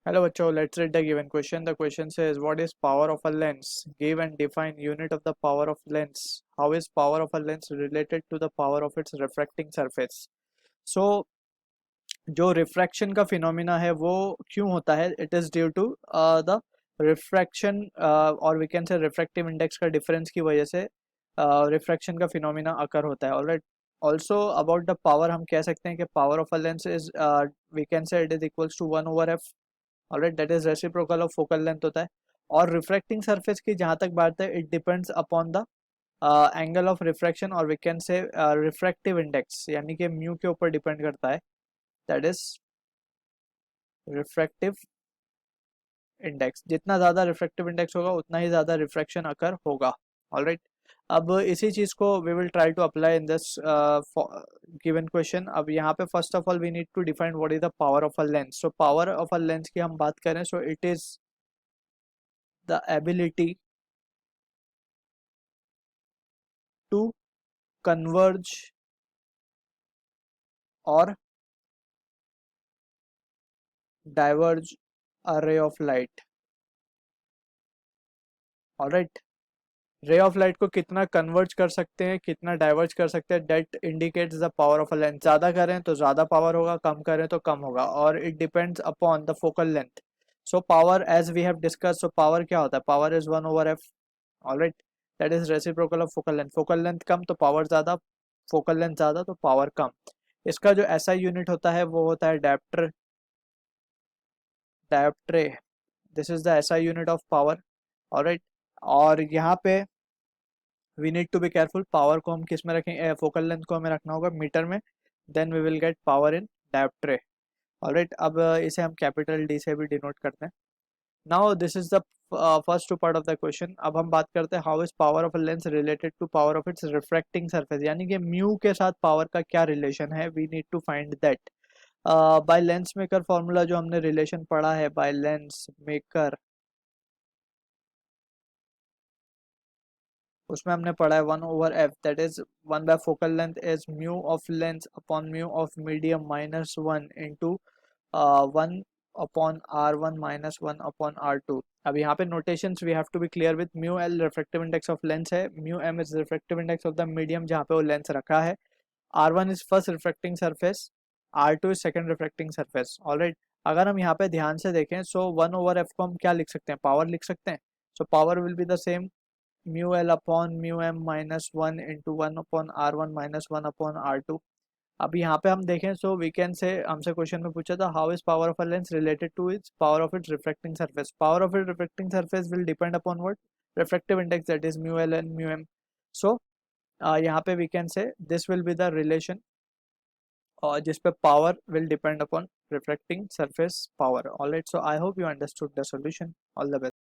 Hello बच्चों, let's read the given question. The question says, what is power of a lens? Give and define unit of the power of lens. How is power of a lens related to the power of its refracting surface? So, जो refraction का phenomena है वो क्यों होता है? It is due to the refraction और we can say refractive index का difference की वजह से रिफ्रैक्शन का फिनोमिना अकर होता है. Alright. Also about the power हम कह सकते हैं कि power of a lens is we can say it is equals to 1/f. Alright, that is reciprocal of focal length होता है. और रिफ्रैक्टिंग सरफेस की जहाँ तक बात है, it depends upon the angle of refraction और we can say refractive index यानी कि म्यू के ऊपर डिपेंड करता है. That is refractive index. जितना ज़्यादा रिफ्रैक्टिव इंडेक्स होगा उतना ही ज़्यादा रिफ्रैक्शन अकर होगा. ऑलराइट. अब इसी चीज़ को we will try to apply in this given question. अब यहाँ पे first of all we need to define what is the power of a lens. So power of a lens की हम बात करें, so it is the ability to converge और diverge a ray of light. Alright. Ray of light को कितना converge कर सकते हैं, कितना डाइवर्ज कर सकते हैं, that indicates the power of a lens. ज़्यादा करें तो ज़्यादा पावर होगा, कम करें तो कम होगा, और it depends upon the focal length. So power as we have discuss, so power क्या होता है? Power is 1/f. Alright. That is reciprocal of focal length. Focal length कम तो पावर ज़्यादा, फोकल लेंथ ज़्यादा तो पावर कम. इसका जो ऐसा यूनिट होता है वो होता है dioptre. Dioptre. This is the ऐसा यूनिट ऑफ पावर. ऑलराइट. और यहाँ पे we need to be careful. Power को हम किस में रखेंगे? फोकल लेंथ को हमें रखना होगा मीटर में. Then we will get power in dioptre. Alright. अब इसे हम कैपिटल डी से भी डिनोट करते हैं. Now this is the first two part of the question. अब हम बात करते हैं how is power of a lens related to power of its refracting surface, यानी कि म्यू के साथ पावर का क्या रिलेशन है. We need to find that by lens maker formula. जो हमने रिलेशन पढ़ा है बाय लेंस मेकर, उसमें हमने पढ़ा है 1/f. That is 1 by focal length is mu of lens upon mu of medium -1 into 1/r1 -1/r2. अब यहाँ पे notations we have to be clear with. Mu L refractive index of lens है, mu M is refractive index of the medium जहाँ पे वो lens रखा है, r1 is first refracting surface, r2 is second refracting surface. Alright. अगर हम यहाँ पे ध्यान से देखें, सो 1/f को हम क्या लिख सकते हैं? पावर लिख सकते हैं. So power will be the same mu L upon mu M -1 into 1/r1 -1/r2. अब यहाँ पे हम देखें, सो वी कैन से हमसे क्वेश्चन में पूछा था how is power of a lens related to its power of its reflecting surface. Power of it reflecting surface will depend upon what? Refractive index, that is mu L and mu M. So यहाँ पे we can say this will be the relation और जिस पे power will depend upon reflecting surface power. Alright. So I hope you understood the solution. All the best.